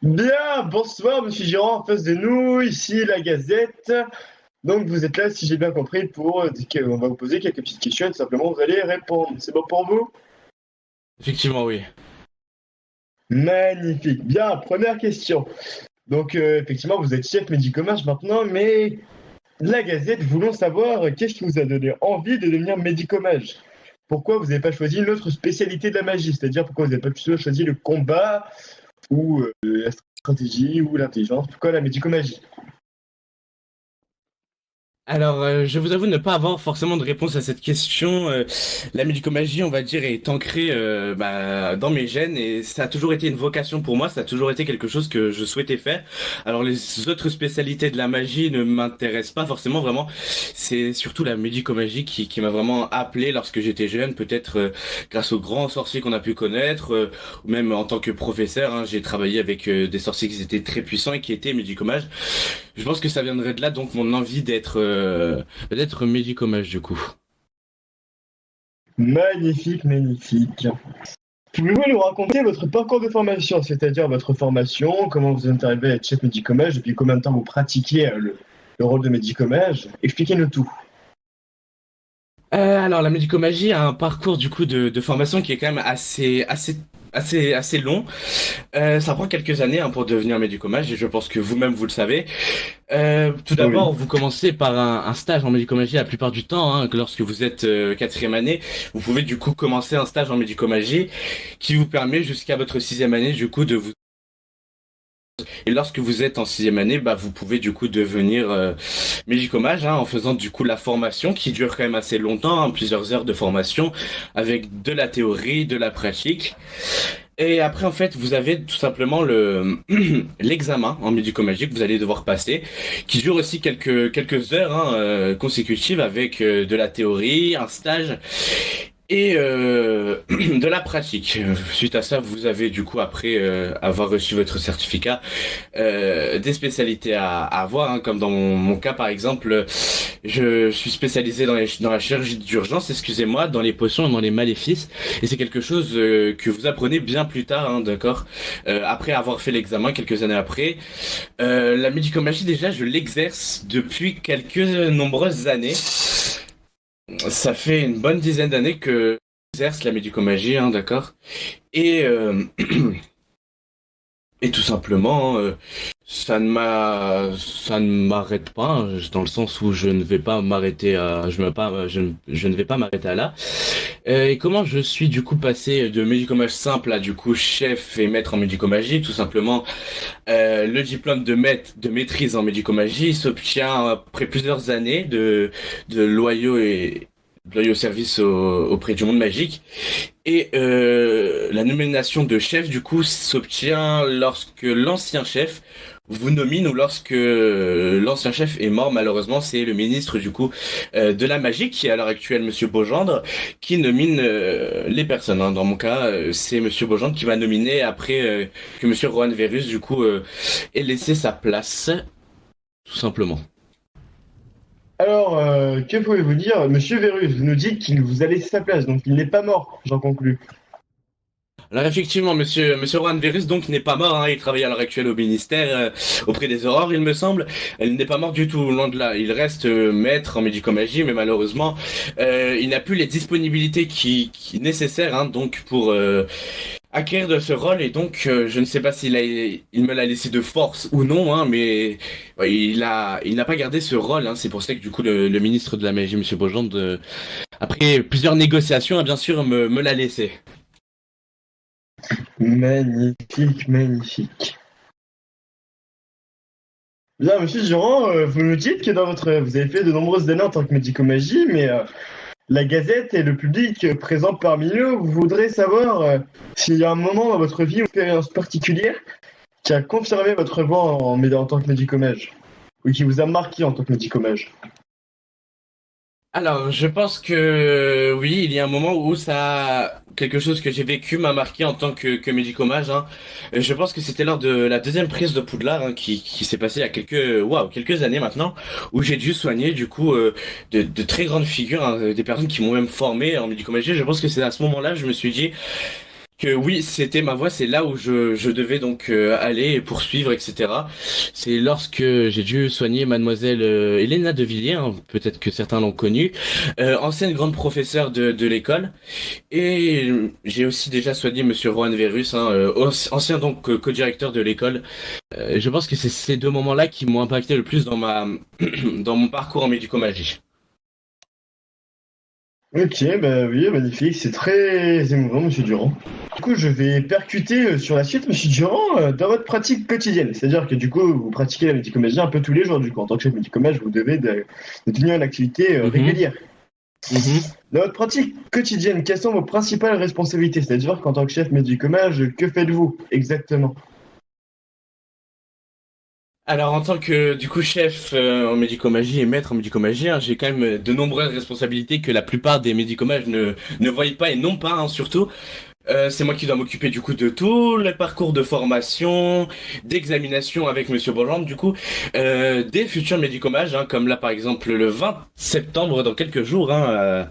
Bien, bonsoir, monsieur Girard, en face de nous, ici la Gazette. Donc vous êtes là, si j'ai bien compris, on va vous poser quelques petites questions et tout simplement vous allez répondre. C'est bon pour vous? Effectivement, oui. Magnifique. Bien, première question. Donc effectivement, vous êtes chef médico-commerce maintenant, mais la Gazette, voulons savoir qu'est-ce qui vous a donné envie de devenir médico-mage? Pourquoi vous n'avez pas choisi une autre spécialité de la magie? C'est-à-dire pourquoi vous n'avez pas plutôt choisi le combat ou la stratégie ou l'intelligence? Pourquoi la médico-magie? Alors, je vous avoue ne pas avoir forcément de réponse à cette question. La médicomagie, on va dire, est ancrée dans mes gènes et ça a toujours été une vocation pour moi. Ça a toujours été quelque chose que je souhaitais faire. Alors, les autres spécialités de la magie ne m'intéressent pas forcément vraiment. C'est surtout la médicomagie qui m'a vraiment appelé lorsque j'étais jeune, peut-être grâce aux grands sorciers qu'on a pu connaître, ou même en tant que professeur. J'ai travaillé avec des sorciers qui étaient très puissants et qui étaient médicomages. Je pense que ça viendrait de là, donc mon envie d'être médicomage du coup. Magnifique, magnifique. Pouvez-vous nous raconter votre parcours de formation, c'est-à-dire votre formation, comment vous êtes arrivé à être chef médicomage, depuis combien de temps vous pratiquez le rôle de médicomage? Expliquez-nous tout. Alors la médicomagie a un parcours du coup de formation qui est quand même assez long. Ça prend quelques années pour devenir médicomage et je pense que vous-même vous le savez. Tout Oui. d'abord, vous commencez par un stage en médicomagie la plupart du temps. Lorsque vous êtes quatrième année, vous pouvez du coup commencer un stage en médicomagie qui vous permet jusqu'à votre sixième année du coup de vous. Et lorsque vous êtes en sixième année, vous pouvez du coup devenir médicomage en faisant du coup la formation qui dure quand même assez longtemps, plusieurs heures de formation avec de la théorie, de la pratique. Et après, en fait, vous avez tout simplement l'examen en médicomagie que vous allez devoir passer, qui dure aussi quelques heures consécutives avec de la théorie, un stage et de la pratique. Suite à ça, vous avez du coup après avoir reçu votre certificat des spécialités à avoir, comme dans mon cas par exemple, je suis spécialisé dans la chirurgie d'urgence, excusez-moi, dans les potions et dans les maléfices, et c'est quelque chose que vous apprenez bien plus tard, d'accord, après avoir fait l'examen quelques années après. La médicomagie déjà, je l'exerce depuis quelques nombreuses années. Ça fait une bonne dizaine d'années que j'exerce la médicomagie, d'accord? Et, euh, et tout simplement, ça ne m'arrête pas, dans le sens où je ne vais pas m'arrêter à, je ne vais pas m'arrêter à là. Et comment je suis du coup passé de médicomage simple à du coup chef et maître en médicomagie? Tout simplement, le diplôme de maîtrise en médicomagie s'obtient après plusieurs années de loyaux services auprès du monde magique. Et la nomination de chef, du coup, s'obtient lorsque l'ancien chef vous nomine ou lorsque l'ancien chef est mort. Malheureusement, c'est le ministre, du coup, de la magie, qui est à l'heure actuelle Monsieur Beaugendre, qui nomine les personnes. Dans mon cas, c'est Monsieur Beaugendre qui m'a nominé après que Monsieur Rohan Verus, du coup, ait laissé sa place, tout simplement. Alors, que pouvez-vous dire? Monsieur Vérus, vous nous dites qu'il vous a laissé sa place, donc il n'est pas mort, j'en conclus. Alors effectivement, Monsieur Rohan Verus donc n'est pas mort, il travaille à l'heure actuelle au ministère auprès des Aurores, il me semble. Il n'est pas mort du tout, loin de là. Il reste maître en médicomagie, mais malheureusement, il n'a plus les disponibilités qui nécessaires donc pour acquérir de ce rôle. Et donc, je ne sais pas il me l'a laissé de force ou non, mais ouais, il n'a pas gardé ce rôle. C'est pour ça que du coup, le ministre de la Magie, Monsieur Beaugendre, après plusieurs négociations, bien sûr, me l'a laissé. Magnifique, magnifique. Bien, monsieur Durand, vous nous dites que vous avez fait de nombreuses années en tant que médico-magie, mais la Gazette et le public présent parmi nous voudrait savoir s'il y a un moment dans votre vie, une expérience particulière qui a confirmé votre voix en tant que médicomage, ou qui vous a marqué en tant que médicomage. Alors, je pense que oui, il y a un moment où quelque chose que j'ai vécu m'a marqué en tant que médicomage. Je pense que c'était lors de la deuxième prise de Poudlard qui s'est passée il y a quelques années maintenant, où j'ai dû soigner du coup de très grandes figures, des personnes qui m'ont même formé en médicomagie. Je pense que c'est à ce moment-là que je me suis dit Que oui, c'était ma voie, c'est là où je devais donc aller et poursuivre, etc. C'est lorsque j'ai dû soigner mademoiselle Elena de Villiers, hein, peut-être que certains l'ont connue, ancienne grande professeure de l'école. Et j'ai aussi déjà soigné monsieur Rohan Verus, hein, ancien donc co-directeur de l'école. Je pense que c'est ces deux moments-là qui m'ont impacté le plus dans ma dans mon parcours en médico-magie. Ok, bah oui, magnifique, c'est très émouvant, Monsieur Durand. Du coup, je vais percuter sur la suite, Monsieur Durand, dans votre pratique quotidienne. C'est-à-dire que du coup, vous pratiquez la médicomagie un peu tous les jours. Du coup, en tant que chef médicomage, vous devez de tenir une activité Mhm, régulière. mhm. Dans votre pratique quotidienne, quelles sont vos principales responsabilités? C'est-à-dire qu'en tant que chef médicomage, que faites-vous exactement? Alors en tant que du coup chef en médicomagie et maître en médicomagie, hein, j'ai quand même de nombreuses responsabilités que la plupart des médicomages ne voient pas et non pas, hein, surtout. C'est moi qui dois m'occuper du coup de tout le parcours de formation, d'examination avec Monsieur Bolland, du coup, des futurs médicomages, hein, comme là par exemple le 20 septembre dans quelques jours, hein,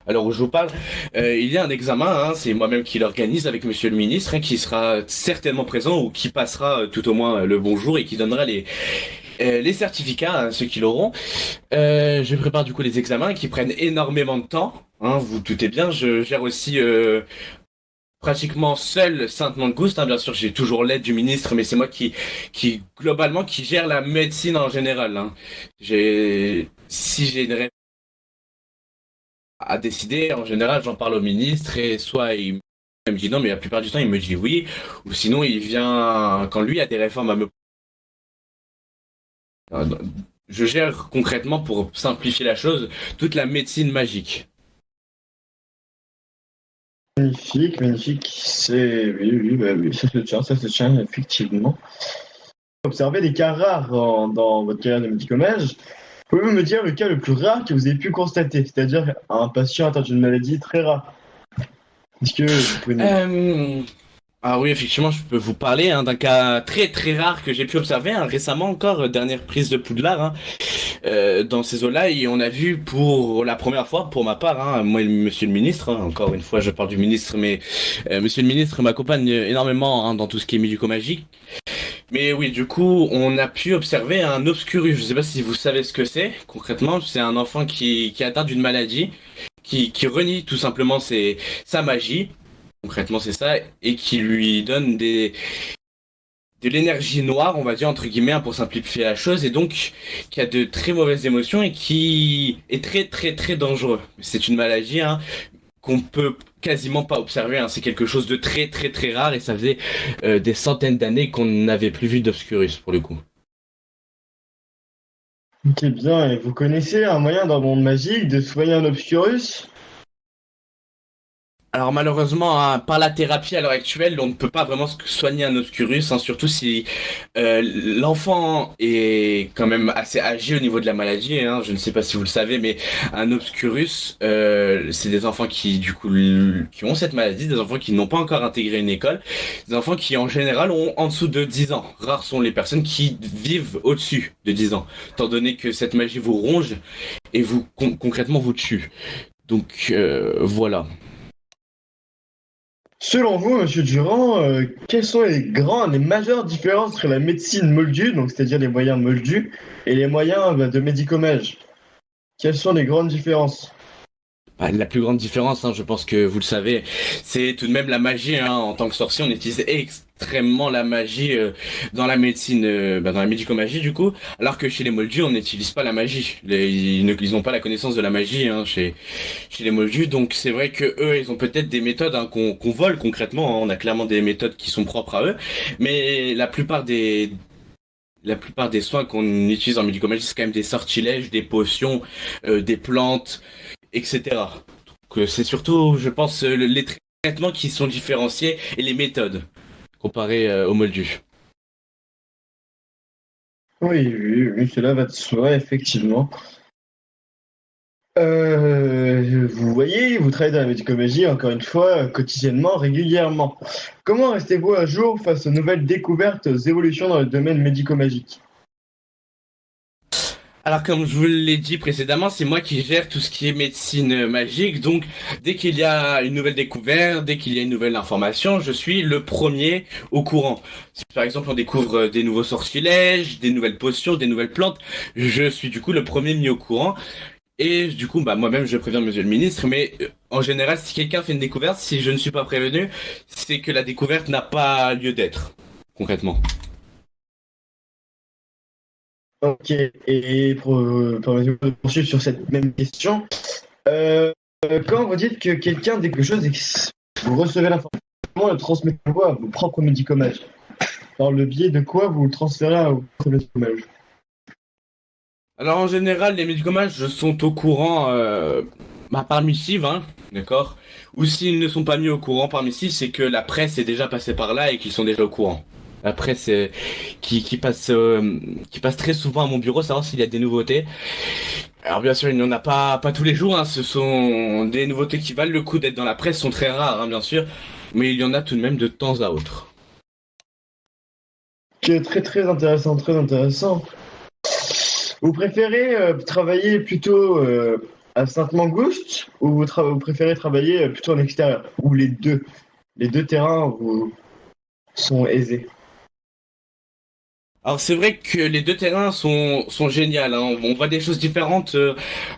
à l'heure où je vous parle, il y a un examen, hein, c'est moi-même qui l'organise avec Monsieur le ministre, hein, qui sera certainement présent ou qui passera tout au moins le bonjour et qui donnera les certificats à ceux qui l'auront. Je prépare du coup les examens qui prennent énormément de temps. Hein, vous vous doutez bien, je gère aussi pratiquement seul Sainte-Mangouste, hein, bien sûr, j'ai toujours l'aide du ministre, mais c'est moi qui globalement, qui gère la médecine en général, hein. Si j'ai une réponse à décider, en général, j'en parle au ministre et soit il me dit non, mais la plupart du temps, il me dit oui, ou sinon, il vient, quand lui a des réformes à me... Je gère concrètement, pour simplifier la chose, toute la médecine magique. Magnifique, magnifique. C'est oui, oui, bah oui, ça se tient effectivement. Observez des cas rares dans votre carrière de médicomage. Pouvez-vous me dire le cas le plus rare que vous avez pu constater, c'est-à-dire un patient atteint d'une maladie très rare? Est-ce que vous pouvez nous... Euh, Ah oui, effectivement, je peux vous parler, hein, d'un cas très très rare que j'ai pu observer, hein, récemment encore, dernière prise de Poudlard, hein, dans ces eaux-là, et on a vu pour la première fois, pour ma part, hein, moi et Monsieur le ministre, hein, encore une fois, je parle du ministre, mais Monsieur le ministre m'accompagne énormément, hein, dans tout ce qui est médico-magique. Mais oui, du coup, on a pu observer un obscurus. Je sais pas si vous savez ce que c'est concrètement. C'est un enfant qui est atteint d'une maladie, qui renie tout simplement sa magie. Concrètement, c'est ça, et qui lui donne de l'énergie noire, on va dire, entre guillemets, hein, pour simplifier la chose, et donc qui a de très mauvaises émotions et qui est très très très dangereux. C'est une maladie, hein, qu'on peut quasiment pas observer, hein. C'est quelque chose de très très très rare, et ça faisait des centaines d'années qu'on n'avait plus vu d'Obscurus pour le coup. Ok, bien, et vous connaissez un moyen dans le monde magique de soigner un obscurus? Alors malheureusement, hein, par la thérapie à l'heure actuelle, on ne peut pas vraiment soigner un obscurus, hein, surtout si l'enfant est quand même assez âgé au niveau de la maladie, hein. Je ne sais pas si vous le savez, mais un obscurus, c'est des enfants qui du coup qui ont cette maladie, des enfants qui n'ont pas encore intégré une école, des enfants qui en général ont en dessous de 10 ans. Rares sont les personnes qui vivent au-dessus de 10 ans, étant donné que cette magie vous ronge et vous concrètement vous tue. Donc voilà. Selon vous, Monsieur Durand, quelles sont les majeures différences entre la médecine moldue, donc c'est-à-dire les moyens moldus, et les moyens de médicomage? Quelles sont les grandes différences? Bah, la plus grande différence, hein, je pense que vous le savez, c'est tout de même la magie, hein. En tant que sorcier, on utilise extrêmement la magie dans la médecine, dans la médicomagie du coup, alors que chez les Moldus, on n'utilise pas la magie. Ils n'ont pas la connaissance de la magie, hein, chez les Moldus, donc c'est vrai que eux, ils ont peut-être des méthodes, hein, qu'on vole concrètement, hein. On a clairement des méthodes qui sont propres à eux, mais la plupart des soins qu'on utilise en médicomagie, c'est quand même des sortilèges, des potions, des plantes, etc. Donc c'est surtout, je pense, les traitements qui sont différenciés et les méthodes comparées au moldu. Oui, oui, oui, cela va de soi, effectivement. Vous voyez, vous travaillez dans la médicomagie, encore une fois, quotidiennement, régulièrement. Comment restez-vous à jour face aux nouvelles découvertes, aux évolutions dans le domaine médico-magique? Alors, comme je vous l'ai dit précédemment, c'est moi qui gère tout ce qui est médecine magique. Donc, dès qu'il y a une nouvelle découverte, dès qu'il y a une nouvelle information, je suis le premier au courant. Si par exemple on découvre des nouveaux sortilèges, des nouvelles potions, des nouvelles plantes, je suis du coup le premier mis au courant. Et du coup, bah moi-même, je préviens Monsieur le Ministre. Mais en général, si quelqu'un fait une découverte, si je ne suis pas prévenu, c'est que la découverte n'a pas lieu d'être, concrètement. Ok, et pour poursuivre sur cette même question, euh, quand vous dites que quelqu'un dit quelque chose et que vous recevez l'information, comment le transmettez vous à vos propres médicomages? Par le biais de quoi vous le transférez à vos propres médicomages? Alors en général, les médicaments sont au courant par missive, hein, d'accord? Ou s'ils ne sont pas mis au courant par missive, c'est que la presse est déjà passée par là et qu'ils sont déjà au courant. La presse qui passe très souvent à mon bureau, savoir s'il y a des nouveautés. Alors bien sûr, il n'y en a pas tous les jours, hein, ce sont des nouveautés qui valent le coup d'être dans la presse, sont très rares, hein, bien sûr, mais il y en a tout de même de temps à autre. Qui est très très intéressant, très intéressant. Vous préférez travailler plutôt à Sainte-Mangouste ou vous préférez travailler plutôt en extérieur? Ou les deux? Les deux terrains sont aisés. Alors c'est vrai que les deux terrains sont géniaux, hein. On voit des choses différentes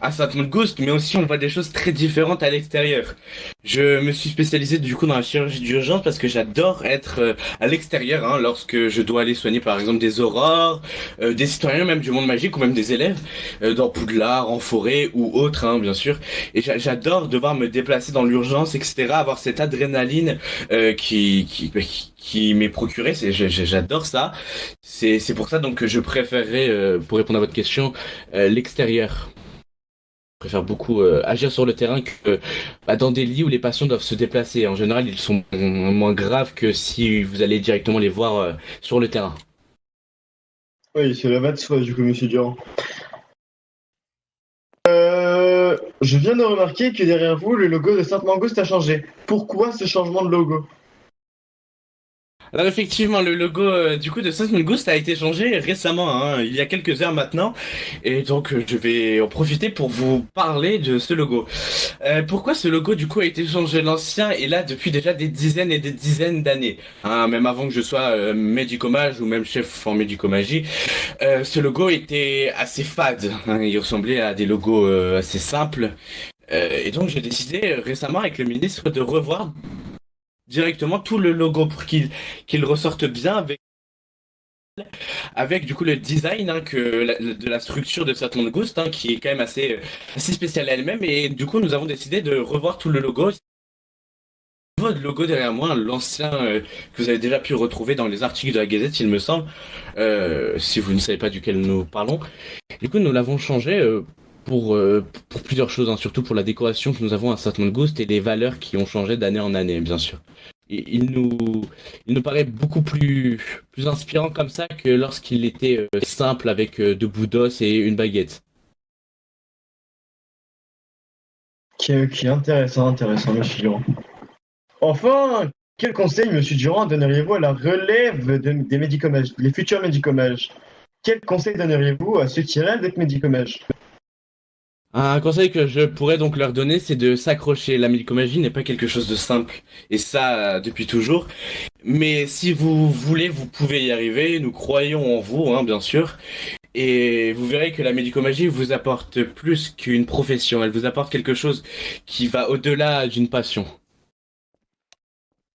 à Saint-Ghost, mais aussi on voit des choses très différentes à l'extérieur. Je me suis spécialisé du coup dans la chirurgie d'urgence parce que j'adore être à l'extérieur, hein, lorsque je dois aller soigner par exemple des aurores, des citoyens même du monde magique ou même des élèves dans Poudlard, en forêt ou autre, hein, bien sûr. Et j'adore devoir me déplacer dans l'urgence, etc. Avoir cette adrénaline qui m'est procurée, j'adore ça. C'est pour ça donc que je préférerais, pour répondre à votre question, l'extérieur. Je préfère beaucoup agir sur le terrain que dans des lits où les patients doivent se déplacer. En général, ils sont moins graves que si vous allez directement les voir sur le terrain. Oui, cela va de soi, du coup, monsieur Durand. Je viens de remarquer que derrière vous, le logo de Sainte-Mangouste a changé. Pourquoi ce changement de logo? Alors effectivement, le logo du coup de Saint Ghost a été changé récemment, hein, il y a quelques heures maintenant, et donc je vais en profiter pour vous parler de ce logo. Pourquoi ce logo du coup a été changé? L'ancien est là depuis déjà des dizaines et des dizaines d'années, hein, même avant que je sois médicomage ou même chef en médicomagie. Ce logo était assez fade, hein, il ressemblait à des logos assez simples. Et donc j'ai décidé récemment avec le ministre de revoir directement tout le logo pour qu'il ressorte bien avec du coup le design, hein, de la structure de cette Ghost, hein, qui est quand même assez spéciale elle-même, et du coup nous avons décidé de revoir tout le logo. Le logo derrière moi, l'ancien que vous avez déjà pu retrouver dans les articles de la Gazette, il me semble, si vous ne savez pas duquel nous parlons. Du coup, nous l'avons changé pour plusieurs choses, hein, surtout pour la décoration que nous avons à Saint Ghost et les valeurs qui ont changé d'année en année, bien sûr. Et il nous paraît beaucoup plus inspirant comme ça que lorsqu'il était simple avec deux bouts d'os et une baguette. Qui est intéressant, intéressant, monsieur Durand. Enfin, quel conseil, monsieur Durand, donneriez-vous à la relève des médicomages, les futurs médicomages? Quel conseil donneriez-vous à ceux qui rêvent d'être médicomages? Un conseil que je pourrais donc leur donner, c'est de s'accrocher. La médicomagie n'est pas quelque chose de simple, et ça depuis toujours. Mais si vous voulez, vous pouvez y arriver. Nous croyons en vous, hein, bien sûr. Et vous verrez que la médicomagie vous apporte plus qu'une profession. Elle vous apporte quelque chose qui va au-delà d'une passion.